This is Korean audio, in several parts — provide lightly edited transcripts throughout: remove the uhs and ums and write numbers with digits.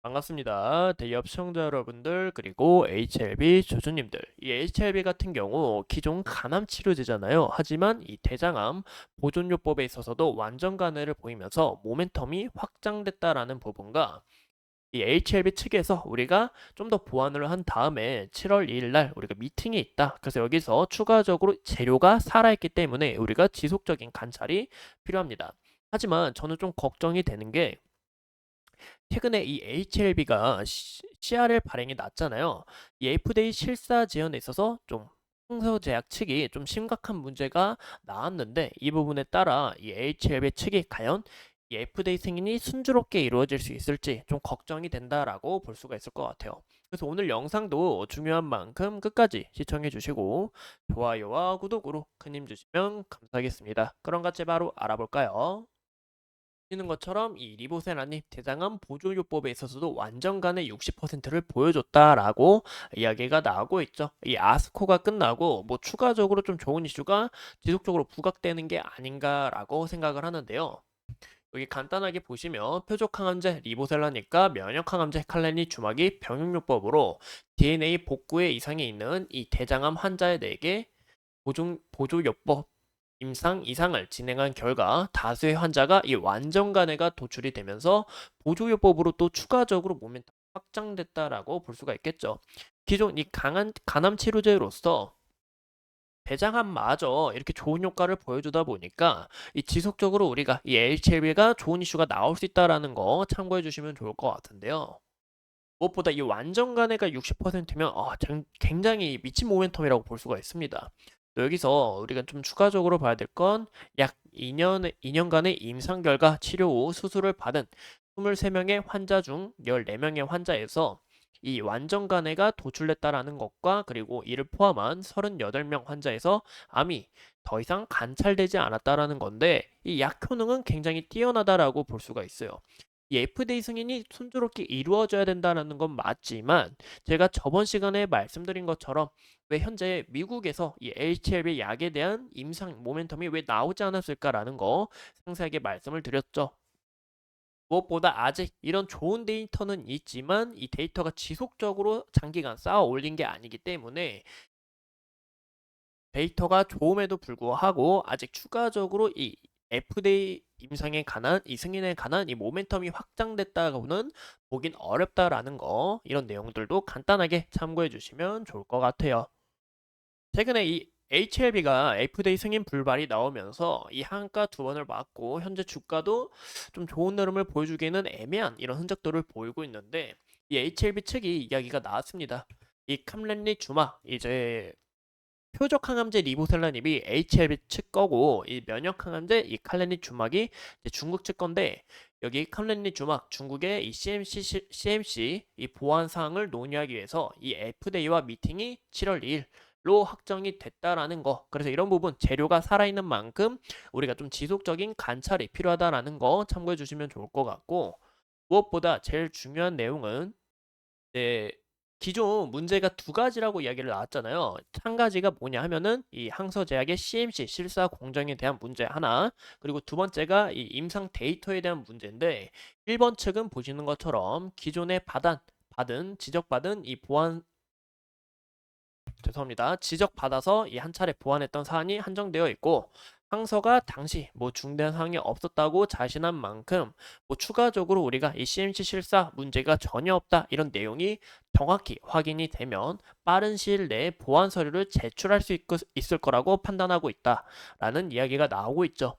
반갑습니다. 대기업 시청자 여러분들 그리고 HLB 주주님들. 이 HLB 같은 경우 기존 간암 치료제잖아요. 하지만 이 대장암 보존요법에 있어서도 완전 간회를 보이면서 모멘텀이 확장됐다라는 부분과 이 HLB 측에서 우리가 좀 더 보완을 한 다음에 7월 2일 날 우리가 미팅이 있다. 그래서 여기서 추가적으로 재료가 살아있기 때문에 우리가 지속적인 관찰이 필요합니다. 하지만 저는 좀 걱정이 되는 게 최근에 이 HLB가 CRL 발행이 났잖아요. 이 FDA 실사 지연에 있어서 좀 항서제약 측이 좀 심각한 문제가 나왔는데 이 부분에 따라 이 HLB 측이 과연 이 FDA 승인이 순조롭게 이루어질 수 있을지 좀 걱정이 된다라고 볼 수가 있을 것 같아요. 그래서 오늘 영상도 중요한 만큼 끝까지 시청해 주시고 좋아요와 구독으로 큰 힘 주시면 감사하겠습니다. 그럼 같이 바로 알아볼까요? 보시는 것처럼 이 리보세라님 대장암 보조요법에 있어서도 완전간의 60%를 보여줬다라고 이야기가 나오고 있죠. 이 아스코가 끝나고 뭐 추가적으로 좀 좋은 이슈가 지속적으로 부각되는 게 아닌가라고 생각을 하는데요. 여기 간단하게 보시면 표적항암제 리보셀라니까 면역항암제 칼렌이 주막이 병용요법으로 DNA 복구에 이상이 있는 이 대장암 환자에게 보조요법 임상 이상을 진행한 결과 다수의 환자가 이 완전 간해가 도출이 되면서 보조요법으로 또 추가적으로 모멘텀 확장됐다라고 볼 수가 있겠죠. 기존 이 강한 간암 치료제로서 대장암마저 이렇게 좋은 효과를 보여주다 보니까 이 지속적으로 우리가 이 HLB가 좋은 이슈가 나올 수 있다라는 거 참고해 주시면 좋을 것 같은데요. 무엇보다 이 완전 간해가 60%면 굉장히 미친 모멘텀이라고 볼 수가 있습니다. 또 여기서 우리가 좀 추가적으로 봐야 될 건 약 2년간의 임상 결과 치료 후 수술을 받은 23명의 환자 중 14명의 환자에서 이 완전 간해가 도출됐다라는 것과 그리고 이를 포함한 38명 환자에서 암이 더 이상 관찰되지 않았다라는 건데 이 약 효능은 굉장히 뛰어나다라고 볼 수가 있어요. 이 FDA 승인이 순조롭게 이루어져야 된다는 건 맞지만 제가 저번 시간에 말씀드린 것처럼 왜 현재 미국에서 이 HLB 약에 대한 임상 모멘텀이 왜 나오지 않았을까라는 거 상세하게 말씀을 드렸죠. 무엇보다 아직 이런 좋은 데이터는 있지만 이 데이터가 지속적으로 장기간 쌓아 올린 게 아니기 때문에 데이터가 좋음에도 불구하고 아직 추가적으로 이 FDA 임상에 관한 이 승인에 관한 이 모멘텀이 확장됐다고는 보긴 어렵다라는 거 이런 내용들도 간단하게 참고해 주시면 좋을 것 같아요. 최근에 이 HLB가 FDA 승인 불발이 나오면서 이 한가 두 번을 맞고 현재 주가도 좀 좋은 흐름을 보여주기에는 애매한 이런 흔적들을 보이고 있는데 이 HLB 측이 이야기가 나왔습니다. 이 캄렌리 주마 이제 표적 항암제 리보셀라닙이 HLB 측 거고 이 면역 항암제 이 칼렌리 주막이 이제 중국 측 건데 여기 칼렌리 주막 중국의 이 CMC 이 보안 사항을 논의하기 위해서 이 FDA와 미팅이 7월 2일로 확정이 됐다라는 거. 그래서 이런 부분 재료가 살아있는 만큼 우리가 좀 지속적인 관찰이 필요하다라는 거 참고해 주시면 좋을 것 같고 무엇보다 제일 중요한 내용은 네. 기존 문제가 두 가지라고 이야기를 나왔잖아요. 한 가지가 뭐냐 하면은 이 항서제약의 CMC 실사 공정에 대한 문제 하나, 그리고 두 번째가 이 임상 데이터에 대한 문제인데 1번 측은 보시는 것처럼 기존에 받은 지적받은 이 보안 죄송합니다. 지적받아서 이 한 차례 보완했던 사안이 한정되어 있고 항서가 당시 뭐 중대한 사항이 없었다고 자신한 만큼 뭐 추가적으로 우리가 이 CMC 실사 문제가 전혀 없다 이런 내용이 정확히 확인이 되면 빠른 시일 내에 보완 서류를 제출할 수 있을 거라고 판단하고 있다라는 이야기가 나오고 있죠.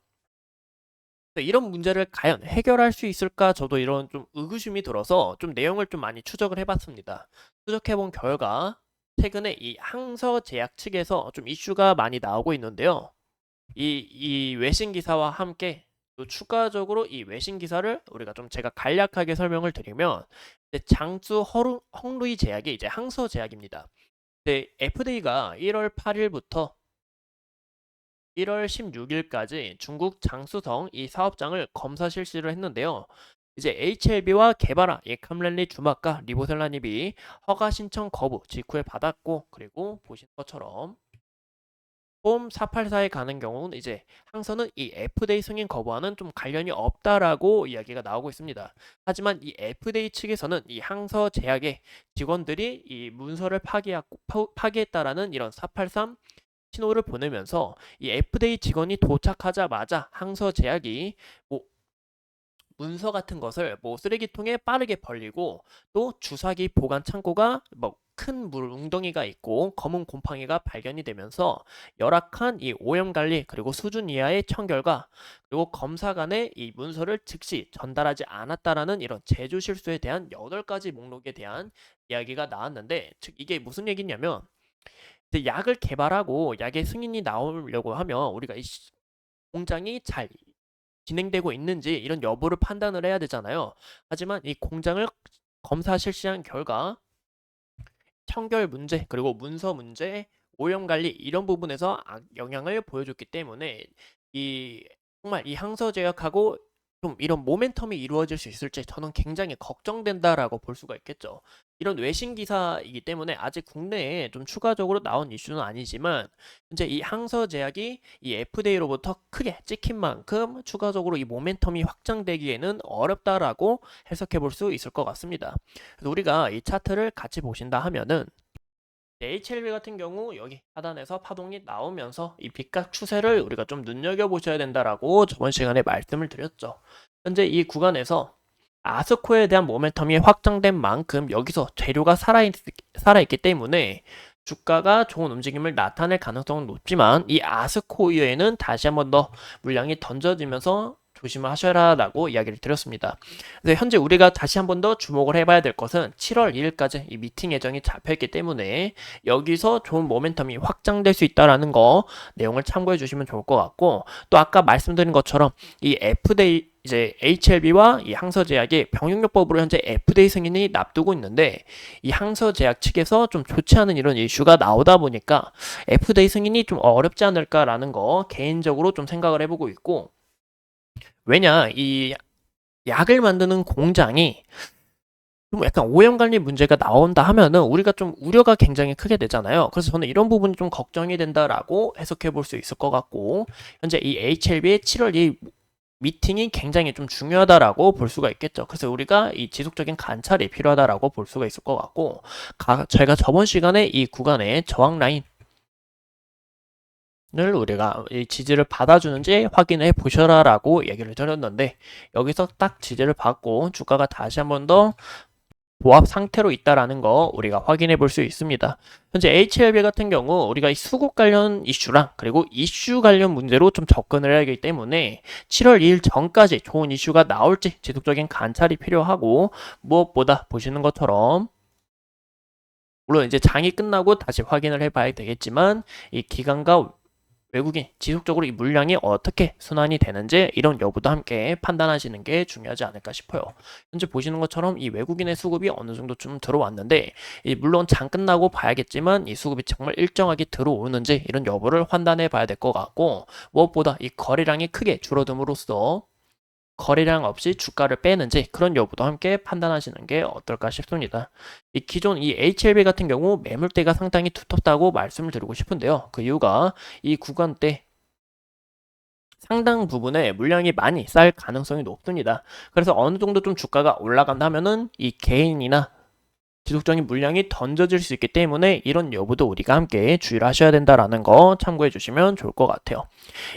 이런 문제를 과연 해결할 수 있을까 저도 이런 좀 의구심이 들어서 좀 내용을 좀 많이 추적을 해봤습니다. 추적해본 결과 최근에 이 항서 제약 측에서 좀 이슈가 많이 나오고 있는데요. 이 외신 기사와 함께 또 추가적으로 이 외신 기사를 우리가 좀 제가 간략하게 설명을 드리면 장수 헝루이 제약이 이제 항서 제약입니다. FDA가 1월 8일부터 1월 16일까지 중국 장수성 이 사업장을 검사 실시를 했는데요. 이제 HLB와 개발한 예캄렌리 주막과 리보셀라닙이 허가 신청 거부 직후에 받았고 그리고 보시는 것처럼 폼 484에 가는 경우는 이제 항서는 이 FDA 승인 거부와는 좀 관련이 없다라고 이야기가 나오고 있습니다. 하지만 이 FDA 측에서는 이 항서 제약의 직원들이 이 문서를 파기했다라는 이런 483 신호를 보내면서 이 FDA 직원이 도착하자마자 항서 제약이 뭐 문서 같은 것을 뭐 쓰레기통에 빠르게 벌리고 또 주사기 보관 창고가 뭐 큰 물 웅덩이가 있고 검은 곰팡이가 발견이 되면서 열악한 이 오염 관리 그리고 수준 이하의 청결과 그리고 검사관에 이 문서를 즉시 전달하지 않았다라는 이런 제조 실수에 대한 8가지 목록에 대한 이야기가 나왔는데 즉 이게 무슨 얘기냐면 이제 약을 개발하고 약의 승인이 나오려고 하면 우리가 이 공장이 잘 진행되고 있는지 이런 여부를 판단을 해야 되잖아요. 하지만 이 공장을 검사 실시한 결과 청결 문제 그리고 문서 문제, 오염 관리 이런 부분에서 영향을 보여줬기 때문에 이 정말 이 항서 제약하고 좀 이런 모멘텀이 이루어질 수 있을지 저는 굉장히 걱정된다라고 볼 수가 있겠죠. 이런 외신 기사이기 때문에 아직 국내에 좀 추가적으로 나온 이슈는 아니지만 현재 이 항서 제약이 이 FDA로부터 크게 찍힌 만큼 추가적으로 이 모멘텀이 확장되기에는 어렵다라고 해석해 볼 수 있을 것 같습니다. 그래서 우리가 이 차트를 같이 보신다 하면은 HLB 같은 경우 여기 하단에서 파동이 나오면서 이 빗각 추세를 우리가 좀 눈여겨보셔야 된다라고 저번 시간에 말씀을 드렸죠. 현재 이 구간에서 아스코에 대한 모멘텀이 확장된 만큼 여기서 재료가 살아있기 때문에 주가가 좋은 움직임을 나타낼 가능성은 높지만 이 아스코 이외에는 다시 한 번 더 물량이 던져지면서 조심을 하셔라라고 이야기를 드렸습니다. 그래서 현재 우리가 다시 한 번 더 주목을 해봐야 될 것은 7월 2일까지 이 미팅 예정이 잡혀있기 때문에 여기서 좋은 모멘텀이 확장될 수 있다라는 거 내용을 참고해 주시면 좋을 것 같고 또 아까 말씀드린 것처럼 이 FDA 이제 HLB와 이 항서제약이 병용요법으로 현재 FDA 승인이 납두고 있는데 이 항서제약 측에서 좀 좋지 않은 이런 이슈가 나오다 보니까 FDA 승인이 좀 어렵지 않을까라는 거 개인적으로 좀 생각을 해보고 있고 왜냐 이 약을 만드는 공장이 좀 약간 오염 관리 문제가 나온다 하면은 우리가 좀 우려가 굉장히 크게 되잖아요. 그래서 저는 이런 부분이 좀 걱정이 된다라고 해석해 볼 수 있을 것 같고 현재 이 HLB의 7월 2일 미팅이 굉장히 좀 중요하다라고 볼 수가 있겠죠. 그래서 우리가 이 지속적인 관찰이 필요하다라고 볼 수가 있을 것 같고 저희가 저번 시간에 이 구간의 저항 라인 을 우리가 이 지지를 받아주는지 확인해 보셔라라고 얘기를 드렸는데 여기서 딱 지지를 받고 주가가 다시 한 번 더 보합 상태로 있다라는 거 우리가 확인해 볼 수 있습니다. 현재 HLB 같은 경우 우리가 이 수급 관련 이슈랑 그리고 이슈 관련 문제로 좀 접근을 해야 하기 때문에 7월 2일 전까지 좋은 이슈가 나올지 지속적인 관찰이 필요하고 무엇보다 보시는 것처럼 물론 이제 장이 끝나고 다시 확인을 해봐야 되겠지만 이 기관과 외국인 지속적으로 이 물량이 어떻게 순환이 되는지 이런 여부도 함께 판단하시는 게 중요하지 않을까 싶어요. 현재 보시는 것처럼 이 외국인의 수급이 어느 정도 좀 들어왔는데 물론 장 끝나고 봐야겠지만 이 수급이 정말 일정하게 들어오는지 이런 여부를 판단해 봐야 될 것 같고 무엇보다 이 거래량이 크게 줄어듦으로써 거래량 없이 주가를 빼는지 그런 여부도 함께 판단하시는 게 어떨까 싶습니다. 이 기존 이 HLB 같은 경우 매물대가 상당히 두텁다고 말씀을 드리고 싶은데요. 그 이유가 이 구간대 상당 부분에 물량이 많이 쌓일 가능성이 높습니다. 그래서 어느 정도 좀 주가가 올라간다면은 이 개인이나 지속적인 물량이 던져질 수 있기 때문에 이런 여부도 우리가 함께 주의를 하셔야 된다라는 거 참고해 주시면 좋을 것 같아요.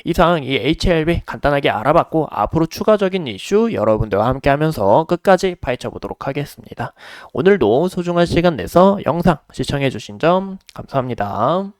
이상 이 HLB 간단하게 알아봤고 앞으로 추가적인 이슈 여러분들과 함께 하면서 끝까지 파헤쳐 보도록 하겠습니다. 오늘도 소중한 시간 내서 영상 시청해 주신 점 감사합니다.